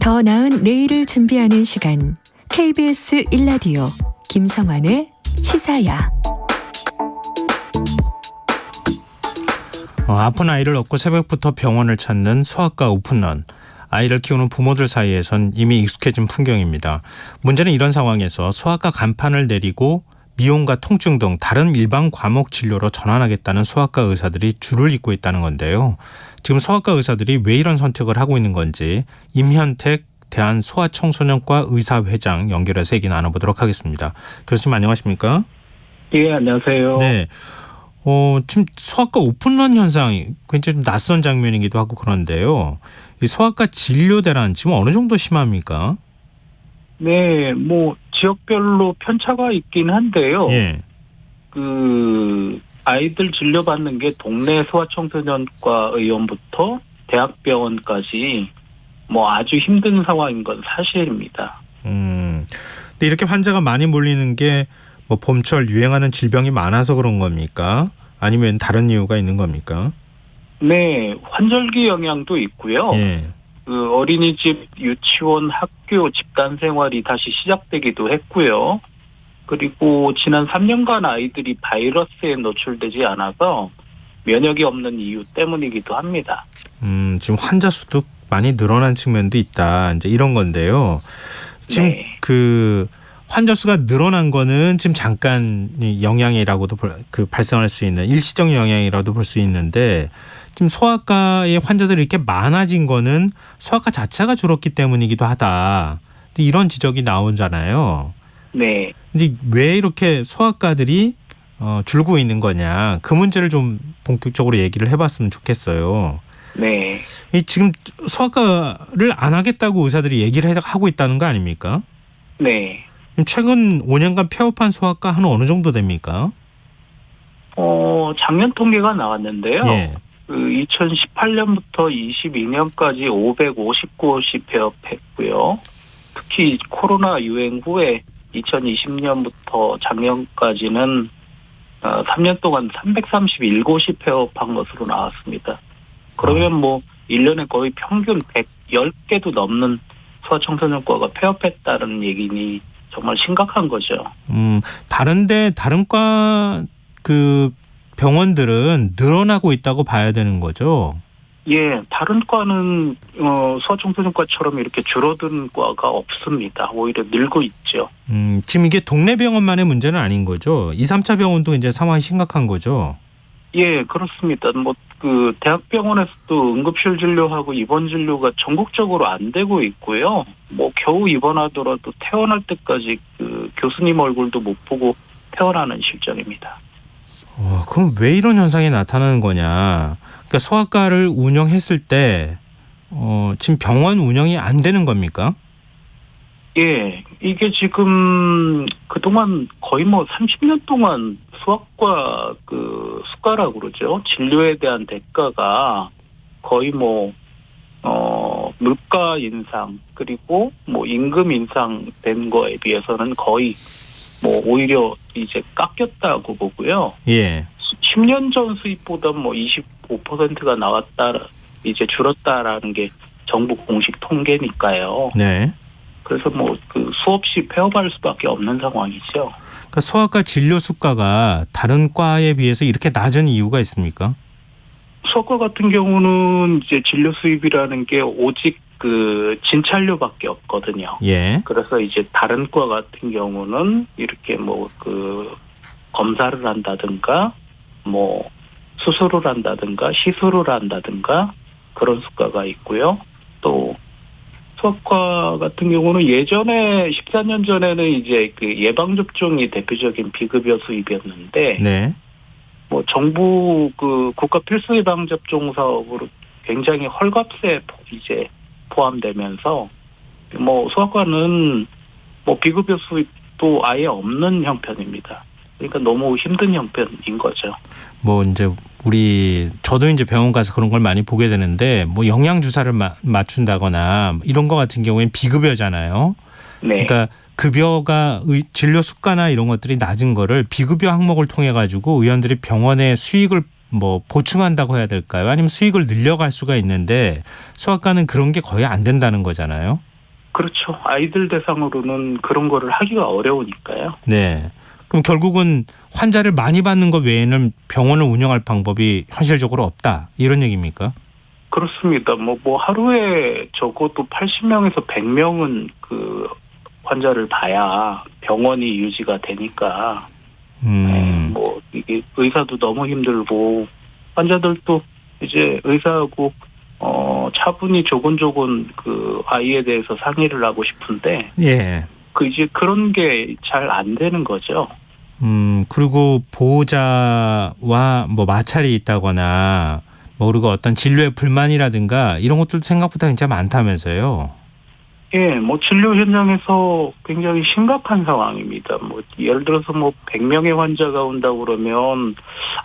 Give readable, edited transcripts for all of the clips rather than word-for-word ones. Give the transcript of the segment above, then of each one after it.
더 나은 내일을 준비하는 시간 KBS 1라디오 김성환의 시사야. 아픈 아이를 얻고 새벽부터 병원을 찾는 소아과 오픈런. 아이를 키우는 부모들 사이에선 이미 익숙해진 풍경입니다. 문제는 이런 상황에서 소아과 간판을 내리고 미용과 통증 등 다른 일반 과목 진료로 전환하겠다는 소아과 의사들이 줄을 잇고 있다는 건데요. 지금 소아과 의사들이 왜 이런 선택을 하고 있는 건지 임현택 대한소아청소년과 의사회장 연결해서 얘기 나눠보도록 하겠습니다. 교수님 안녕하십니까? 예, 안녕하세요. 네. 지금 소아과 오픈런 현상이 굉장히 좀 낯선 장면이기도 하고 그런데요. 이 소아과 진료 대란 지금 어느 정도 심합니까? 네, 지역별로 편차가 있긴 한데요. 예. 아이들 진료받는 게 동네 소아청소년과 의원부터 대학병원까지 아주 힘든 상황인 건 사실입니다. 근데 이렇게 환자가 많이 몰리는 게 봄철 유행하는 질병이 많아서 그런 겁니까? 아니면 다른 이유가 있는 겁니까? 네, 환절기 영향도 있고요. 예. 어린이집, 유치원, 학교, 집단 생활이 다시 시작되기도 했고요. 그리고 지난 3년간 아이들이 바이러스에 노출되지 않아서 면역이 없는 이유 때문이기도 합니다. 지금 환자 수도 많이 늘어난 측면도 있다. 이제 이런 건데요. 지금 네. 환자 수가 늘어난 거는 지금 잠깐 영향이라고도 발생할 수 있는 일시적 영향이라도 볼 수 있는데 지금 소아과의 환자들이 이렇게 많아진 거는 소아과 자체가 줄었기 때문이기도 하다. 이런 지적이 나오잖아요. 네. 근데 왜 이렇게 소아과들이 줄고 있는 거냐. 그 문제를 좀 본격적으로 얘기를 해봤으면 좋겠어요. 네. 지금 소아과를 안 하겠다고 의사들이 얘기를 하고 있다는 거 아닙니까? 네. 최근 5년간 폐업한 소아과 한 어느 정도 됩니까? 작년 통계가 나왔는데요. 예. 2018년부터 22년까지 559곳이 폐업했고요. 특히 코로나 유행 후에 2020년부터 작년까지는 3년 동안 331곳이 폐업한 것으로 나왔습니다. 그러면 1년에 거의 평균 110개도 넘는 소아청소년과가 폐업했다는 얘기니 정말 심각한 거죠. 다른 과 병원들은 늘어나고 있다고 봐야 되는 거죠? 예, 다른 과는 소아청소년과처럼 이렇게 줄어든 과가 없습니다. 오히려 늘고 있죠. 지금 이게 동네 병원만의 문제는 아닌 거죠? 2, 3차 병원도 이제 상황이 심각한 거죠? 예, 그렇습니다. 대학병원에서도 응급실 진료하고 입원 진료가 전국적으로 안 되고 있고요. 겨우 입원하더라도 퇴원할 때까지 교수님 얼굴도 못 보고 퇴원하는 실정입니다. 그럼 왜 이런 현상이 나타나는 거냐? 그러니까 소아과를 운영했을 때 지금 병원 운영이 안 되는 겁니까? 예, 이게 지금 그동안 거의 30년 동안 소아과 수가라고 그러죠. 진료에 대한 대가가 거의 물가 인상 그리고 임금 인상된 거에 비해서는 거의 오히려 이제 깎였다고 보고요. 예. 10년 전 수입보다 25%가 나왔다, 이제 줄었다라는 게 정부 공식 통계니까요. 네. 그래서 수없이 폐업할 수밖에 없는 상황이죠. 그러니까 소아과 진료 수가가 다른 과에 비해서 이렇게 낮은 이유가 있습니까? 소아과 같은 경우는 이제 진료 수입이라는 게 오직 진찰료밖에 없거든요. 예. 그래서 이제 다른 과 같은 경우는 이렇게 검사를 한다든가 수술을 한다든가 시술을 한다든가 그런 수가가 있고요. 또 소아과 같은 경우는 예전에 14년 전에는 이제 예방접종이 대표적인 비급여 수입이었는데, 네. 정부 국가 필수 예방접종 사업으로 굉장히 헐값에 이제 포함되면서, 소아과는 비급여 수입도 아예 없는 형편입니다. 그러니까 너무 힘든 형편인 거죠. 저도 이제 병원 가서 그런 걸 많이 보게 되는데 영양 주사를 맞춘다거나 이런 거 같은 경우에는 비급여잖아요. 네. 그러니까 급여가 진료 수가나 이런 것들이 낮은 거를 비급여 항목을 통해 가지고 의원들이 병원의 수익을 보충한다고 해야 될까요? 아니면 수익을 늘려갈 수가 있는데 소아과는 그런 게 거의 안 된다는 거잖아요. 그렇죠. 아이들 대상으로는 그런 거를 하기가 어려우니까요. 네. 그럼 결국은 환자를 많이 받는 것 외에는 병원을 운영할 방법이 현실적으로 없다. 이런 얘기입니까? 그렇습니다. 뭐 하루에 적어도 80명에서 100명은 그 환자를 봐야 병원이 유지가 되니까. 네, 뭐 이게 의사도 너무 힘들고 환자들도 이제 의사하고 차분히 조곤조곤 그 아이에 대해서 상의를 하고 싶은데 예. 그 이제 그런 게 잘 안 되는 거죠. 그리고 보호자와 뭐 마찰이 있다거나 뭐 그리고 어떤 진료에 불만이라든가 이런 것들도 생각보다 굉장히 많다면서요. 예, 뭐 진료 현장에서 굉장히 심각한 상황입니다. 뭐 예를 들어서 뭐 100명의 환자가 온다고 그러면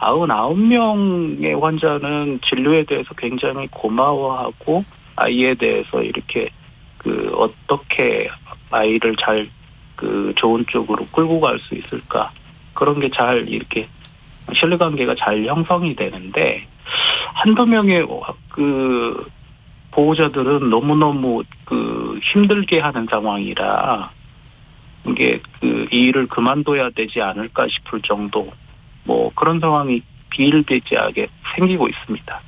99명의 환자는 진료에 대해서 굉장히 고마워하고 아이에 대해서 이렇게 그 어떻게 아이를 잘 그 좋은 쪽으로 끌고 갈 수 있을까 그런 게 잘 이렇게 신뢰관계가 잘 형성이 되는데 한두 명의 그 보호자들은 너무너무 그 힘들게 하는 상황이라 이게 그 이 일을 그만둬야 되지 않을까 싶을 정도 뭐 그런 상황이 비일비재하게 생기고 있습니다.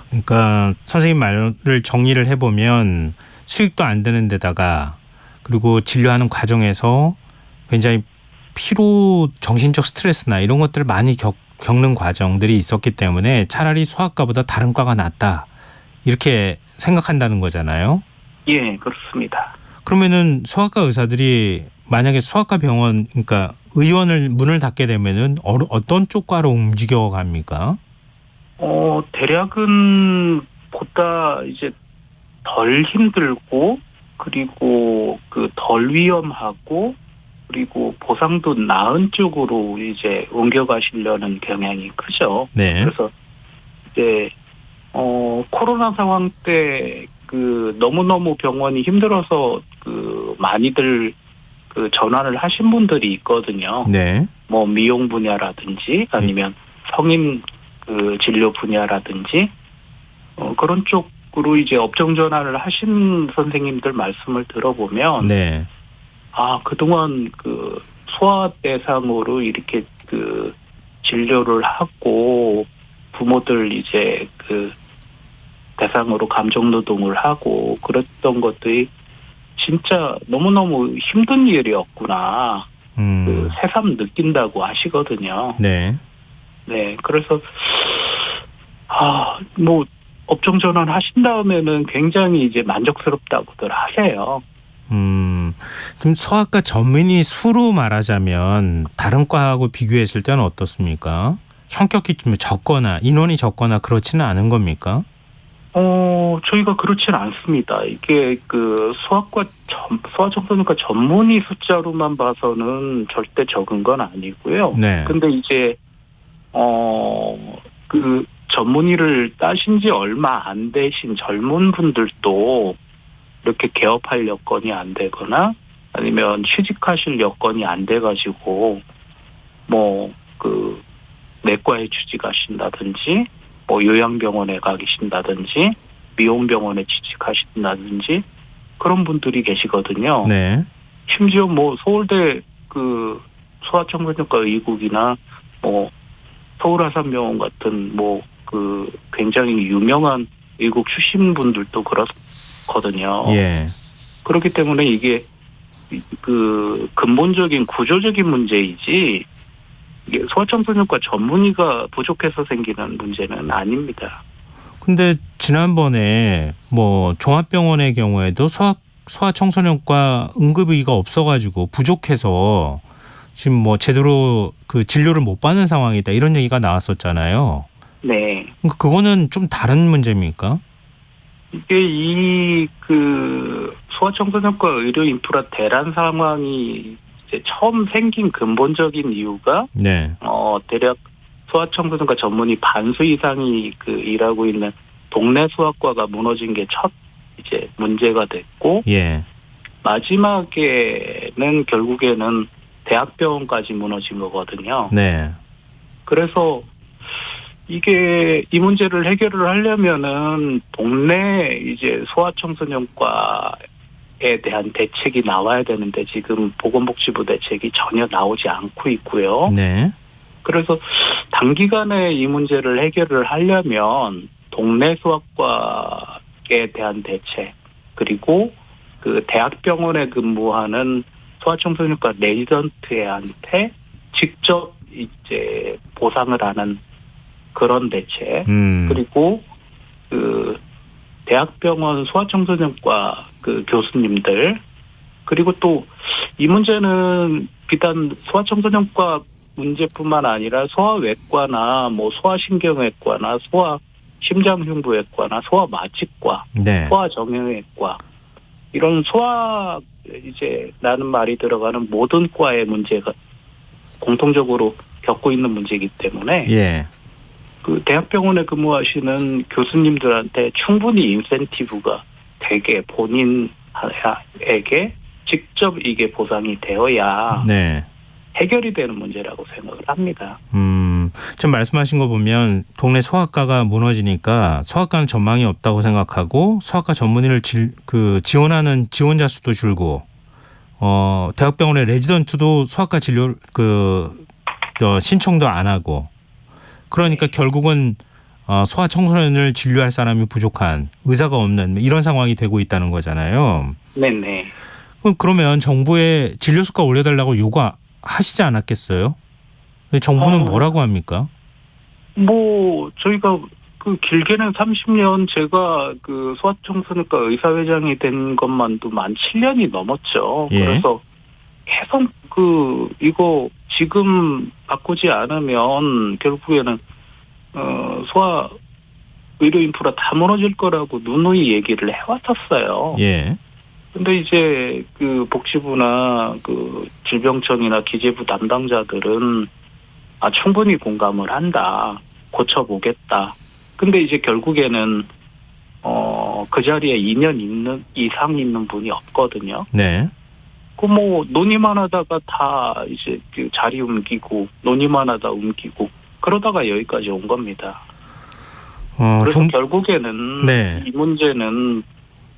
그러니까 선생님 말을 정리를 해보면 수익도 안 되는 데다가 그리고 진료하는 과정에서 굉장히 피로 정신적 스트레스나 이런 것들을 많이 겪는 과정들이 있었기 때문에 차라리 소아과보다 다른 과가 낫다. 이렇게 생각한다는 거잖아요. 예, 그렇습니다. 그러면은 소아과 의사들이 만약에 소아과 병원 그러니까 의원을 문을 닫게 되면은 어떤 쪽과로 움직여 갑니까? 대략은 보다 이제 덜 힘들고 그리고 그 덜 위험하고 그리고 보상도 나은 쪽으로 이제 옮겨가시려는 경향이 크죠. 네. 그래서 이제 코로나 상황 때 그 너무너무 병원이 힘들어서 그 많이들 그 전환을 하신 분들이 있거든요. 네. 뭐 미용 분야라든지 아니면 성인 그 진료 분야라든지 그런 쪽으로 이제 업종 전환을 하신 선생님들 말씀을 들어보면 네. 그동안 그 소아 대상으로 이렇게 그 진료를 하고 부모들 이제 그 대상으로 감정 노동을 하고 그랬던 것들이 진짜 너무너무 힘든 일이었구나. 그 새삼 느낀다고 하시거든요. 네. 네. 그래서 뭐 업종 전환 하신 다음에는 굉장히 이제 만족스럽다고들 하세요. 그럼 소아과 전문의 수로 말하자면 다른 과하고 비교했을 때는 어떻습니까? 성격이 좀 적거나 인원이 적거나 그렇지는 않은 겁니까? 저희가 그렇진 않습니다. 이게 그 소아청소년과 전문의 숫자로만 봐서는 절대 적은 건 아니고요. 네. 근데 이제 그 전문의를 따신 지 얼마 안 되신 젊은 분들도 이렇게 개업할 여건이 안 되거나 아니면 취직하실 여건이 안 돼가지고 뭐 그 내과에 취직하신다든지 뭐 요양병원에 가 계신다든지 미용병원에 취직하신다든지 그런 분들이 계시거든요. 네. 심지어 뭐 서울대 그 소아청소년과 의국이나 뭐 서울아산병원 같은 뭐 그 굉장히 유명한 의국 출신 분들도 그렇거든요. 예. 그렇기 때문에 이게 그 근본적인 구조적인 문제이지 이게 소아청소년과 전문의가 부족해서 생기는 문제는 아닙니다. 근데 지난번에 뭐 종합병원의 경우에도 소아청소년과 응급의가 없어가지고 부족해서 지금 뭐 제대로 그 진료를 못 받는 상황이다 이런 얘기가 나왔었잖아요. 네. 그거는 좀 다른 문제입니까? 이게 그 소아청소년과 의료 인프라 대란 상황이 이제 처음 생긴 근본적인 이유가 네. 대략 소아청소년과 전문의 반수 이상이 그 일하고 있는 동네 소아과가 무너진 게 첫 이제 문제가 됐고 예. 마지막에는 결국에는 대학병원까지 무너진 거거든요. 네. 그래서 이게 이 문제를 해결을 하려면은 동네 이제 소아청소년과 소아에 대한 대책이 나와야 되는데 지금 보건복지부 대책이 전혀 나오지 않고 있고요. 네. 그래서 단기간에 이 문제를 해결을 하려면 동네 소아과에 대한 대책, 그리고 그 대학병원에 근무하는 소아청소년과 레지던트한테 직접 이제 보상을 하는 그런 대책, 그리고 그 대학병원 소아청소년과 그 교수님들, 그리고 또 이 문제는 비단 소아청소년과 문제뿐만 아니라 소아외과나 뭐 소아신경외과나 소아심장흉부외과나 소아마취과, 네. 소아정형외과, 이런 소아 이제 라는 말이 들어가는 모든 과의 문제가 공통적으로 겪고 있는 문제이기 때문에 예. 그 대학병원에 근무하시는 교수님들한테 충분히 인센티브가 되게 본인에게 직접 이게 보상이 되어야 네. 해결이 되는 문제라고 생각을 합니다. 지금 말씀하신 거 보면 동네 소아과가 무너지니까 소아과는 전망이 없다고 생각하고 소아과 전문의를 지원하는 지원자 수도 줄고 대학병원의 레지던트도 소아과 진료 신청도 안 하고 그러니까 결국은 소아 청소년을 진료할 사람이 부족한 의사가 없는 이런 상황이 되고 있다는 거잖아요. 네네. 그러면 정부에 진료수가 올려달라고 요구하시지 않았겠어요? 정부는 뭐라고 합니까? 뭐 저희가 그 길게는 30년 제가 그 소아청소년과 의사회장이 된 것만도 만 7년이 넘었죠. 예. 그래서 계속 이거 지금 바꾸지 않으면 결국에는 소아 의료 인프라 다 무너질 거라고 누누이 얘기를 해왔었어요. 예. 근데 이제 그 복지부나 그 질병청이나 기재부 담당자들은 충분히 공감을 한다. 고쳐보겠다. 근데 이제 결국에는 그 자리에 2년 이상 있는 분이 없거든요. 네. 뭐 논의만 하다가 다 이제 그 자리 옮기고 논의만 하다 옮기고 그러다가 여기까지 온 겁니다. 그래서 결국에는 네. 이 문제는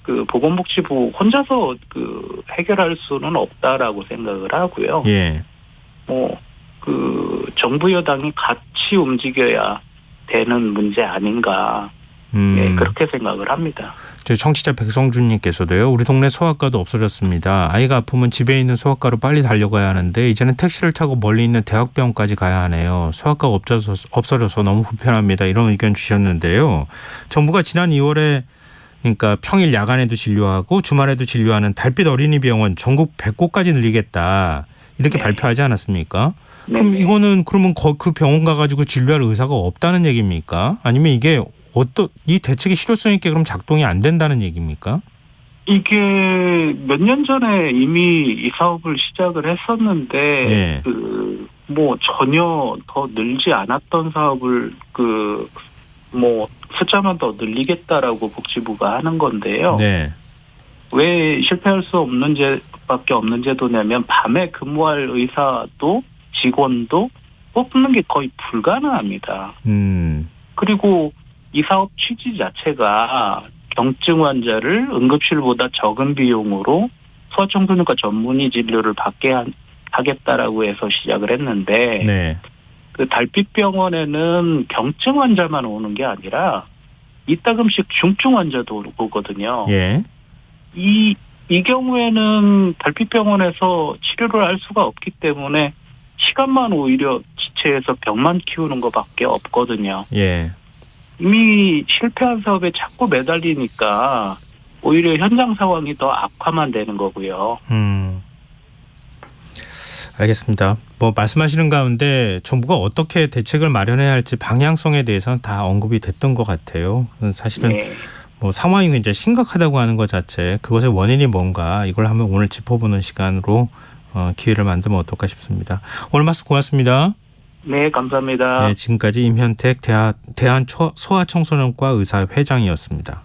그 보건복지부 혼자서 그 해결할 수는 없다라고 생각을 하고요. 예. 그 정부 여당이 같이 움직여야 되는 문제 아닌가. 예, 그렇게 생각을 합니다. 저희 청취자 백성준님께서도요. 우리 동네 소아과도 없어졌습니다. 아이가 아프면 집에 있는 소아과로 빨리 달려가야 하는데 이제는 택시를 타고 멀리 있는 대학병원까지 가야 하네요. 소아과가 없어져서 너무 불편합니다. 이런 의견 주셨는데요. 정부가 지난 2월에 그러니까 평일 야간에도 진료하고 주말에도 진료하는 달빛 어린이병원 전국 100곳까지 늘리겠다. 이렇게 네. 발표하지 않았습니까? 네네. 그럼 이거는 그러면 그 병원 가가지고 진료할 의사가 없다는 얘기입니까? 아니면 이게 이 대책이 실효성 있게 그럼 작동이 안 된다는 얘기입니까? 이게 몇 년 전에 이미 이 사업을 시작을 했었는데, 예. 뭐 전혀 더 늘지 않았던 사업을 뭐 숫자만 더 늘리겠다라고 복지부가 하는 건데요. 네. 왜 실패할 수 없는 밖에 없는 제도냐면 밤에 근무할 의사도 직원도 뽑는 게 거의 불가능합니다. 그리고 이 사업 취지 자체가 경증 환자를 응급실보다 적은 비용으로 소아청소년과 전문의 진료를 받게 하겠다라고 해서 시작을 했는데 네. 그 달빛병원에는 경증 환자만 오는 게 아니라 이따금씩 중증 환자도 오거든요. 예. 이 경우에는 달빛병원에서 치료를 할 수가 없기 때문에 시간만 오히려 지체해서 병만 키우는 것밖에 없거든요. 예. 이미 실패한 사업에 자꾸 매달리니까 오히려 현장 상황이 더 악화만 되는 거고요. 알겠습니다. 뭐 말씀하시는 가운데 정부가 어떻게 대책을 마련해야 할지 방향성에 대해서는 다 언급이 됐던 것 같아요. 사실은 네. 뭐 상황이 굉장히 심각하다고 하는 것 자체 그것의 원인이 뭔가 이걸 한번 오늘 짚어보는 시간으로 기회를 만들면 어떨까 싶습니다. 오늘 말씀 고맙습니다. 네, 감사합니다. 네, 지금까지 임현택 대한 소아청소년과 의사회장이었습니다.